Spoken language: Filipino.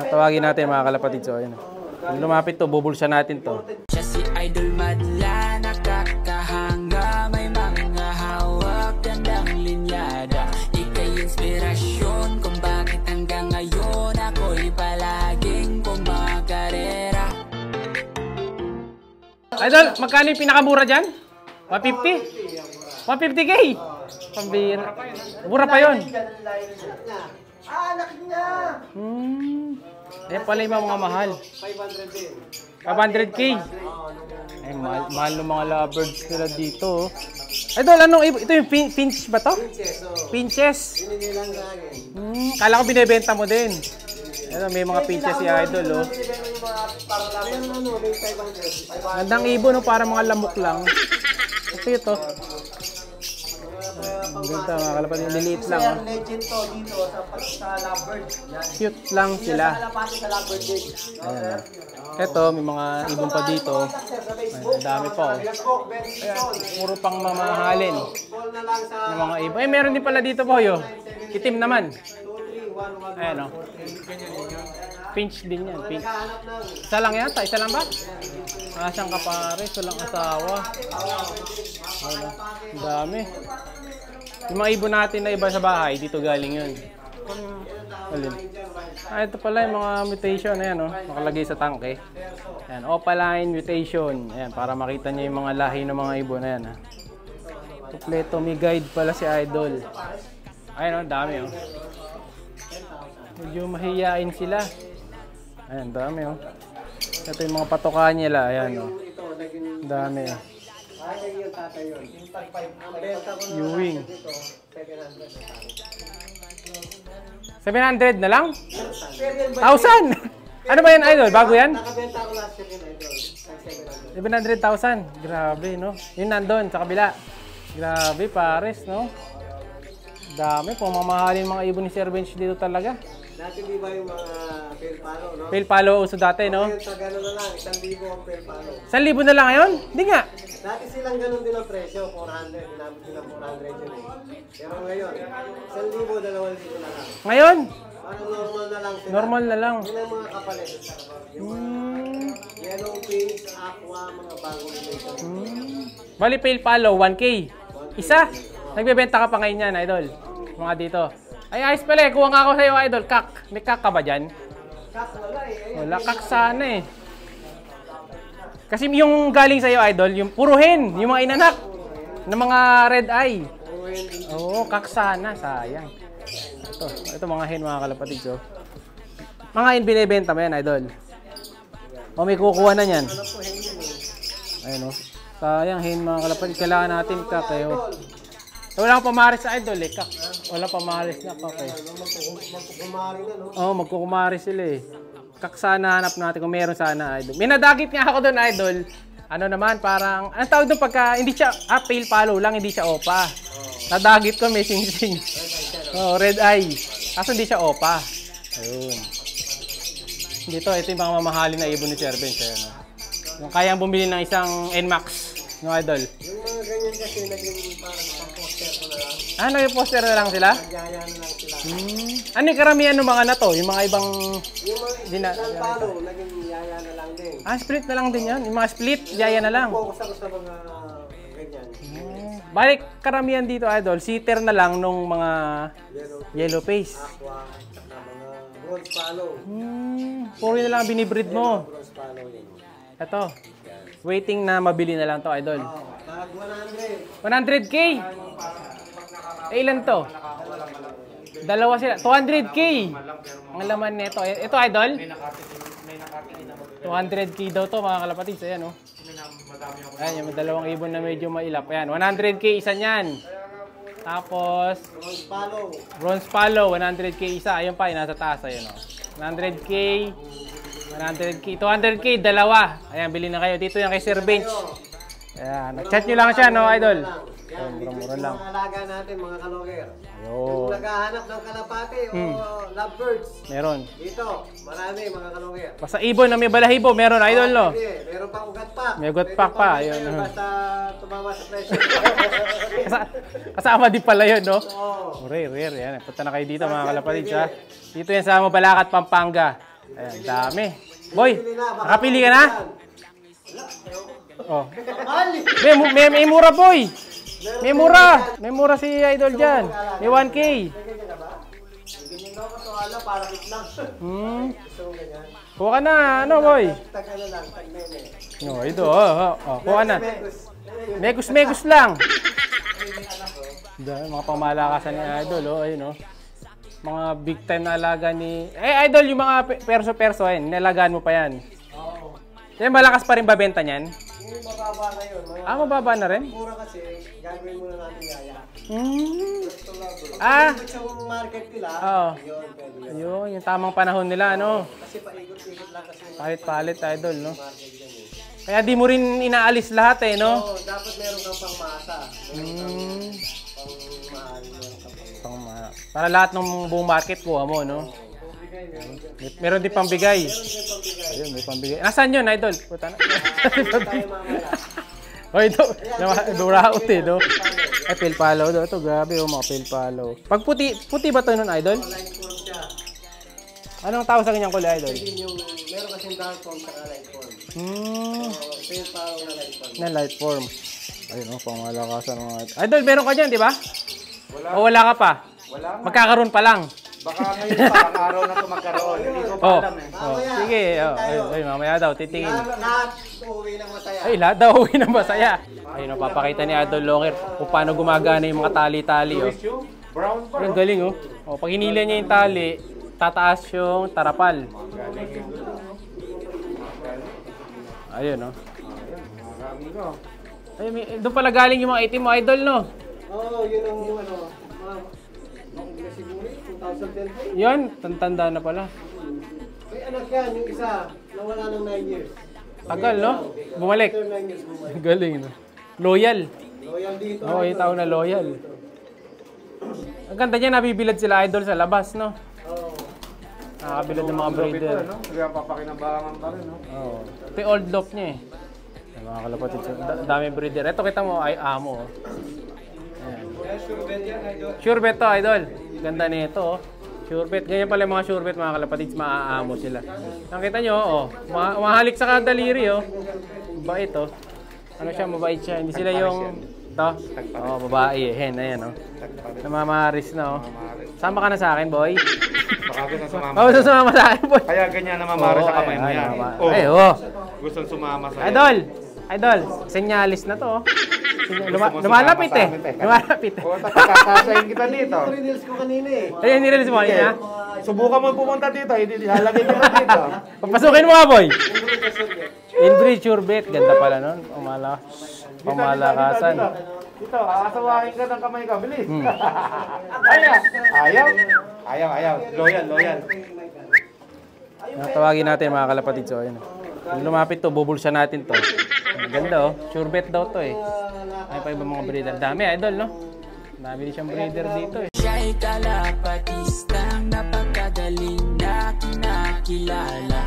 Tawagin natin mga kalapatid. So, ayun. Lumapit to, bubulsa natin to. Siya si Idol Madla, nakakahanga, may mga hawak, gandang linyada. Ika'y inspirasyon kung bakit hanggang ngayon ako'y palaging kumakarera. Idol, magkano yung pinakamura dyan? 150? 150K? Pambira. Mura pa yun. Anak niya! Ayan pala yung mga mahal. 500K. Ay, mahal ng mga lovebirds nila dito. Idol, anong ito yung pinch ba to? Pinches. Kala ko binibenta mo din. Ano, may mga pinches si Idol, oh. Gandang ibon, no? Para mga lamok lang. Ito. Ang ganda mga kalapatid, liliit lang. Sir, legend to dito sa lovebird. Cute lang sila. Ayan. Ito, may mga ibon pa dito. Ang dami pa. Ayan, puro pang mamahalin ng mga ibon. Eh, meron din pala dito po yun. Itim naman. Ayan, o. Pinch din yan. Pinch. Isa lang yata? Isa lang ba? Asang kapares. Walang asawa. Ayan, ang dami. Yung mga ibon natin na iba sa bahay, dito galing yun. Alin. Ito pala yung mga mutation. Ayan, oh, nakalagay sa tangke. Ayan, opaline mutation. Ayan, para makita niyo yung mga lahi ng mga ibon. Ayan, ha. Kompleto, may guide pala si Idol. Ayan, oh, dami, oh. Medyo mahihain sila. Ayan, dami, oh. Ito yung mga patokan nila. Ayan, oh. Dami, oh. Ewing. 700 na lang? 1,000! Ano ba yan, Idol? Bago yan? 700,000. Grabe, no? Yun nandun, sa kabila. Grabe, pares, no? Dami, pumamahalin mga ibon ni Sir Bench dito talaga. Dati di ba yung mga fail palo, no? Fail palo uso dati, no? Ngayon, sa gano'n na lang, 1,000 ang fail palo. 1,000 na lang ngayon? Hindi nga. Dati silang gano'n din ang presyo, 400, ginamit silang 400 yun eh. Pero ngayon, 1,000, 2,000 na lang. Ngayon? Parang normal na lang sila. Normal na lang. Yun ang mga kapalit. Yellow face, aqua, mga bagong relation. Bali, fail palo, 1K. Isa? Nagbebenta ka pa ngayon yan, Idol? Mga dito. Ay, ayos pala eh. Kuha nga ako sa'yo, Idol. Kak. May kak ka ba dyan? Kak, wala eh. Wala, kak sana eh. Kasi yung galing sa'yo, Idol, yung puro hen. Yung mga inanak. Ng mga red eye. Oo, kak sana. Sayang. Ito mga hen, mga kalapatid. So. Mga hen binibenta mo yan, Idol. O may kukuha na yan. Ayun o. Sayang hen, mga kalapatid. Kailangan natin kak kayo. Wala akong pamaris sa Idol eh, kak. Wala pamaris na kak eh. Magkukumari na, no? Oo, magkukumari sila eh. Kak sana hanap natin kung meron sana, Idol. May nadagit nga ako doon, Idol. Ano naman, parang, anong tawag doon pagka, hindi siya, pale palo lang, hindi siya opa. Nadagit ko, may sing-sing. Oh, red eye. Kaso hindi siya opa. Ayun. Dito, ito yung mga mamahalin na ibon ni Sir Bench. Ayun, no? Yung kayang bumili ng isang NMAX, no, Idol? Yung mga ganyan kasi, naging parang poster ko na lang. Ah, nag-poster na lang sila? Nagyaya na lang sila. Ano yung karamihan ng mga na to? Yung mga ibang... Yung mga palo, naging yaya na lang din. Ah, split na lang din yan. Yung mga split, yaya na lang. Focus ako sa mga ganyan. Balik, karamihan dito, Idol. Sitter na lang nung mga yellow face. Aqua, tsaka mga bronze palo. Puro na lang binibreed mo. Bronze palo yun. Ito. Waiting na mabili na lang to, Idol. Tag 100. 100K! Eh, ilan to? Dalawa sila. 200K! Ang laman nito. Ito, Idol? 200K daw to, mga kalapatids. Ayan, oh. Ayan, yung dalawang ibon na medyo mailap. Ayan, 100K isa niyan. Tapos, bronze palo, 100K isa. Ayun pa, nasa taas. Ayan, oh. 100K, 100K, 200K, dalawa. Ayan, bili na kayo. Dito yan kay Sir Bench. Ayan, nag-chat nyo lang siya, no, Idol? Yan, mura lang. Mga alaga natin, mga kaloger. Ayun. Kung naghahanap ng kalapate o lovebirds, meron. dito, marami mga kaloger. Basta ibon na may balahibo, meron, Idol, no? Meron pang ugat pack. May ugat pack pa. Ayun. Basta tumama sa presyo. Kasama din pala yun, no? Oo. Rare. Yan. Punta na kayo dito, mga kalapatids, ha? Dito yan sa Mabalacat, Pampanga. Ayan, dami. Boy, nakapili ka na? Oh. May mura, boy. May mura. May mura si Idol dyan. May 1K. Ganyan daw kasi wala, para hit lang. Gusto mo ganyan? Kuha ka na, ano, boy? Tag ano lang, tag meme. No, ito, kuha na. Megus lang. Dahil mga pamalakasan ni Idol, ayun, mga big time na alaga ni... Idol, yung mga perso-perso, nalagaan mo pa yan. Oo. Yan, malakas pa rin ba benta niyan? Yung mababa na yun. Mababa na rin? Mura kasi, gagawin muna natin yaya. Kung yung market nila, Oo. yun, pwede yun. Ayun, yung tamang panahon nila, Kasi paikot-ikot lang kasi yung Palit-palit, Idol, market yan eh. Kaya di mo rin inaalis lahat, Oo, dapat meron kang pangmasa. Meron kang pangmahal. Para lahat ng buong market kuha mo, Meron din pambigay. Ayun, may pambigay. Nasaan yun, Idol? Puta na. O, ito. Duraot Ay, pilpalo daw. Ito, grabe, mga pilpalo. Pag puti ba ito nun, Idol? Light form siya. Anong tawag sa kanyang kulay, Idol? Meron kasing dark form sa light form. Pale parang na light form. Na light form. Ayun, pamalakasan mga... Idol, meron ka dyan, di ba? Wala. O wala ka pa? Wala nga. Magkakaroon pa lang. Baka ngayon pa, ang araw na ito magkaroon. Hindi ko pa alam eh. Sige, ay, mamaya daw, titingin. Lahat uuwi ng masaya. Ay, lahat daw uwi ng masaya. Ayun, papakita ni Idol Longer kung paano gumagana yung mga tali-tali. Brown pa. Ang galing, pag hinila niya yung tali, tataas yung tarapal. Ayun, Ay, doon pala galing yung mga itim mo, Idol, Oo, yun ang siguro 2010. Yun, tanda na pala. May anak yan, yung isa, nawala ng 9 years. Tagal, Bumalik. After 9 years, bumalik. Galing, Loyal. Loyal dito. Oo, yung tao na loyal. Ang ganda niya, nabibilad sila, Idol, sa labas, Oo. Nakakabilad ng mga breeder. Kaya papakinabangan pa rin, Oo. Ito yung old lock niya, Ay, mga kalapatid, dami breeder. Ito, kita mo, ay amo, Sure bet to, Idol. Ganda nito, Sure bet. Ganyan pala yung mga sure bet, mga kalapatids, maaamo sila. Nakita nyo, mahalik sa kadaliri, Mabait, Ano siya, mabait siya. Hindi sila yung... Ito? Babae, ayan, Namamaris na, Sama ka na sa akin, boy. Baka gusto sumama. Gusto sumama sa akin, boy. Kaya ganyan na mamari sa kamay mo yan. Gusto sumama sa Idol, senyalis na to, Lumalapit, Lumalapit. Tatasayin kita dito. Reels ko kanina eh. Ayun, nirelease mo kanina. Subukan mo pumunta dito, halagay kita dito. Papasukin mo nga, boy. Inbreed sure bet. Ganda pala nun. Pamalakasan. Dito, aasawahin ka ng kamay ka. Bilis. Ayaw. Loyal. Tawagin natin mga kalapatid. So, ayun. Kung lumapit to, bubulsa natin to. Ganda, Sure bet daw to, Ay pa ibang mga breeder. Dami, Idol, Dami din siyang breeder dito, Siya'y kalapatistang napakagaling na kinakilala.